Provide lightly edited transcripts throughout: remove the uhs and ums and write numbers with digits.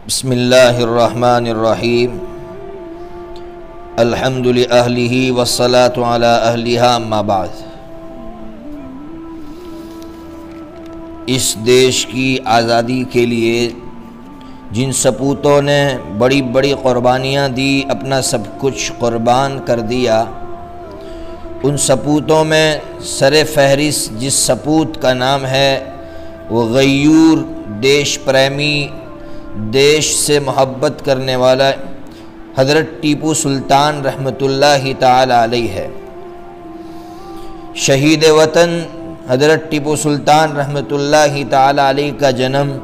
بسم اللہ الرحمن الرحیم الحمد لأہلہ والصلاة علی اہلہا اما بعد۔ اس دیش کی آزادی کے لیے جن سپوتوں نے بڑی بڑی قربانیاں دی، اپنا سب کچھ قربان کر دیا، ان سپوتوں میں سر فہرست جس سپوت کا نام ہے وہ غیور، دیش پریمی، دیش سے محبت کرنے والا حضرت ٹیپو سلطان رحمۃ اللہ تعالی علیہ ہے۔ شہید وطن حضرت ٹیپو سلطان رحمۃ اللہ تعالی علیہ کا جنم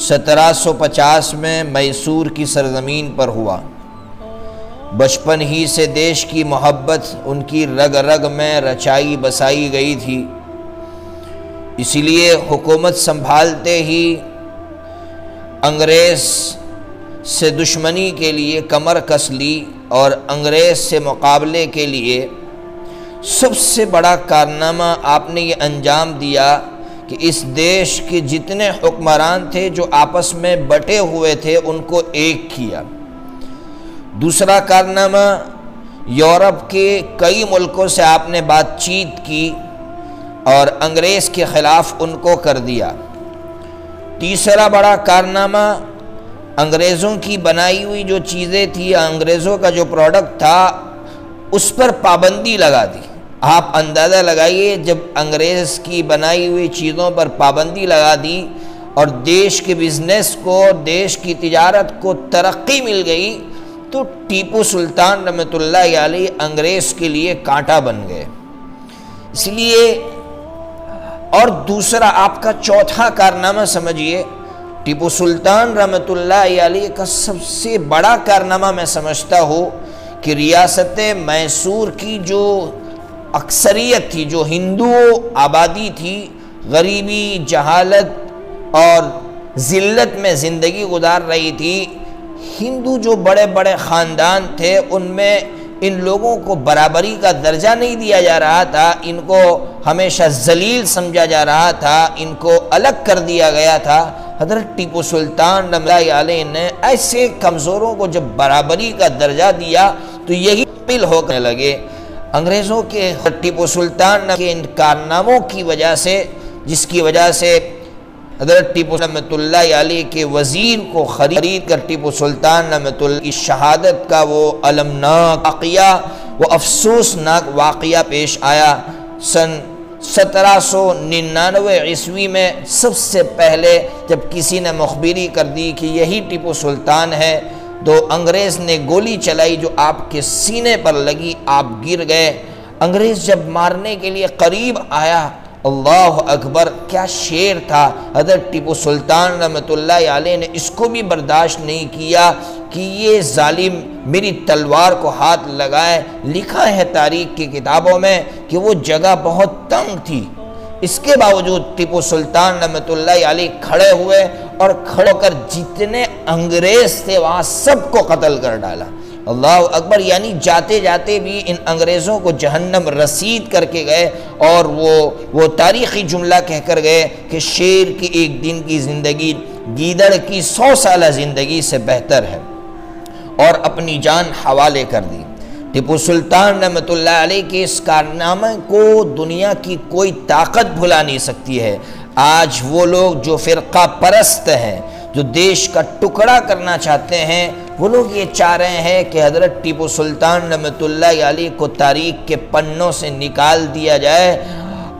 1750 میں میسور کی سرزمین پر ہوا۔ بچپن ہی سے دیش کی محبت ان کی رگ رگ میں رچائی بسائی گئی تھی، اسی لیے حکومت سنبھالتے ہی انگریز سے دشمنی کے لیے کمر کس لی، اور انگریز سے مقابلے کے لیے سب سے بڑا کارنامہ آپ نے یہ انجام دیا کہ اس دیش کے جتنے حکمران تھے جو آپس میں بٹے ہوئے تھے ان کو ایک کیا۔ دوسرا کارنامہ، یورپ کے کئی ملکوں سے آپ نے بات چیت کی اور انگریز کے خلاف ان کو کر دیا۔ تیسرا بڑا کارنامہ، انگریزوں کی بنائی ہوئی جو چیزیں تھیں، انگریزوں کا جو پروڈکٹ تھا، اس پر پابندی لگا دی۔ آپ اندازہ لگائیے، جب انگریز کی بنائی ہوئی چیزوں پر پابندی لگا دی اور دیش کے بزنس کو، دیش کی تجارت کو ترقی مل گئی، تو ٹیپو سلطان رحمۃ اللہ علیہ انگریز کے لیے کانٹا بن گئے۔ اس لیے، اور دوسرا آپ کا چوتھا کارنامہ سمجھیے، ٹیپو سلطان رحمۃ اللہ علیہ کا سب سے بڑا کارنامہ میں سمجھتا ہوں کہ ریاست میسور کی جو اکثریت تھی، جو ہندو آبادی تھی، غریبی، جہالت اور ذلت میں زندگی گزار رہی تھی، ہندو جو بڑے بڑے خاندان تھے ان میں ان لوگوں کو برابری کا درجہ نہیں دیا جا رہا تھا، ان کو ہمیشہ ذلیل سمجھا جا رہا تھا، ان کو الگ کر دیا گیا تھا۔ حضرت ٹیپو سلطان رحمۃ اللہ علیہ نے ایسے کمزوروں کو جب برابری کا درجہ دیا تو یہی پل ہو کر لگے۔ انگریزوں کے ٹیپو سلطان کے ان کارناموں کی وجہ سے، جس کی وجہ سے حضرت ٹیپو رحمۃ اللہ علیہ کے وزیر کو خرید کر ٹیپو سلطان رحمۃ اللہ کی شہادت کا وہ المناک واقعہ، وہ افسوسناک واقعہ پیش آیا۔ سن 1799 عیسوی میں سب سے پہلے جب کسی نے مخبری کر دی کہ یہی ٹیپو سلطان ہے، تو انگریز نے گولی چلائی جو آپ کے سینے پر لگی، آپ گر گئے۔ انگریز جب مارنے کے لیے قریب آیا، اللہ اکبر، کیا شعر تھا! حضرت ٹیپو سلطان رحمۃ اللہ علیہ نے اس کو بھی برداشت نہیں کیا کہ یہ ظالم میری تلوار کو ہاتھ لگائے۔ لکھا ہے تاریخ کی کتابوں میں کہ وہ جگہ بہت تنگ تھی، اس کے باوجود ٹیپو سلطان رحمۃ اللہ علیہ کھڑے ہوئے اور کھڑے ہو کر جتنے انگریز تھے وہاں سب کو قتل کر ڈالا۔ اللہ اکبر، یعنی جاتے جاتے بھی ان انگریزوں کو جہنم رسید کر کے گئے، اور وہ تاریخی جملہ کہہ کر گئے کہ شیر کی ایک دن کی زندگی گیدڑ کی 100 سالہ زندگی سے بہتر ہے، اور اپنی جان حوالے کر دی۔ ٹیپو سلطان رحمۃ اللہ علیہ کے اس کارنامے کو دنیا کی کوئی طاقت بھلا نہیں سکتی ہے۔ آج وہ لوگ جو فرقہ پرست ہیں، جو دیش کا ٹکڑا کرنا چاہتے ہیں، وہ لوگ یہ چاہ رہے ہیں کہ حضرت ٹیپو سلطان رحمۃ اللہ علیہ کو تاریخ کے پنوں سے نکال دیا جائے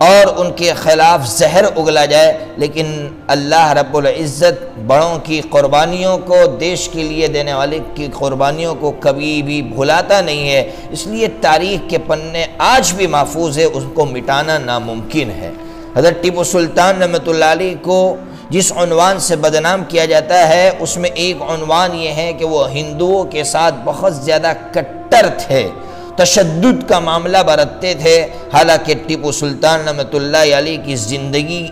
اور ان کے خلاف زہر اگلا جائے، لیکن اللہ رب العزت بڑوں کی قربانیوں کو، دیش کے لیے دینے والے کی قربانیوں کو کبھی بھی بھلاتا نہیں ہے۔ اس لیے تاریخ کے پنے آج بھی محفوظ ہے، اس کو مٹانا ناممکن ہے۔ حضرت ٹیپو سلطان رحمۃ اللہ علیہ کو جس عنوان سے بدنام کیا جاتا ہے، اس میں ایک عنوان یہ ہے کہ وہ ہندوؤں کے ساتھ بہت زیادہ کٹر تھے، تشدد کا معاملہ برتتے تھے۔ حالانکہ ٹیپو سلطان رحمۃ اللہ علیہ کی زندگی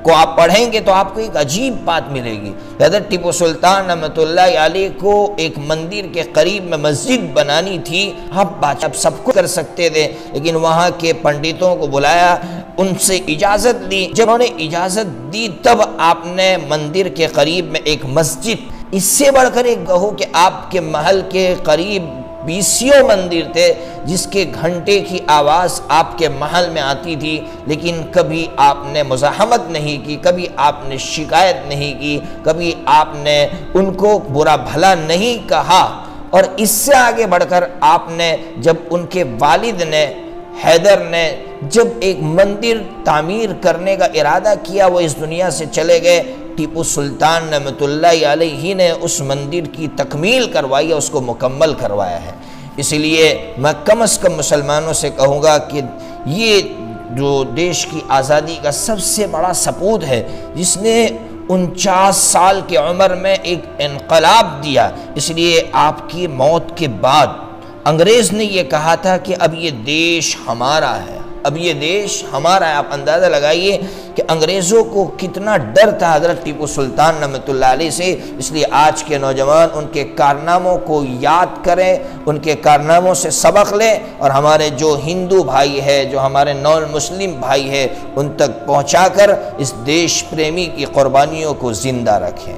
کو آپ پڑھیں گے تو آپ کو ایک عجیب بات ملے گی۔ حضرت ٹیپو سلطان رحمۃ اللہ علیہ کو ایک مندر کے قریب میں مسجد بنانی تھی، آپ سب کو کر سکتے تھے، لیکن وہاں کے پنڈتوں کو بلایا، ان سے اجازت لی۔ جب انہوں نے اجازت دی تب آپ نے مندر کے قریب میں ایک مسجد، اس سے بڑھ کر ایک کہو کہ آپ کے محل کے قریب 20 مندر تھے جس کے گھنٹے کی آواز آپ کے محل میں آتی تھی، لیکن کبھی آپ نے مزاحمت نہیں کی، کبھی آپ نے شکایت نہیں کی، کبھی آپ نے ان کو برا بھلا نہیں کہا۔ اور اس سے آگے بڑھ کر آپ نے جب ان کے والد نے حیدر نے جب ایک مندر تعمیر کرنے کا ارادہ کیا، وہ اس دنیا سے چلے گئے، ٹیپو سلطان رحمۃ اللہ علیہ نے اس مندر کی تکمیل کروائی ہے، اس کو مکمل کروایا ہے۔ اس لیے میں کم از کم مسلمانوں سے کہوں گا کہ یہ جو دیش کی آزادی کا سب سے بڑا سپود ہے، جس نے 49 سال کی عمر میں ایک انقلاب دیا، اس لیے آپ کی موت کے بعد انگریز نے یہ کہا تھا کہ اب یہ دیش ہمارا ہے، اب یہ دیش ہمارا ہے۔ آپ اندازہ لگائیے کہ انگریزوں کو کتنا ڈر تھا حضرت ٹیپو سلطان رحمۃ اللہ علیہ سے۔ اس لیے آج کے نوجوان ان کے کارناموں کو یاد کریں، ان کے کارناموں سے سبق لیں، اور ہمارے جو ہندو بھائی ہے، جو ہمارے نان مسلم بھائی ہے، ان تک پہنچا کر اس دیش پریمی کی قربانیوں کو زندہ رکھیں۔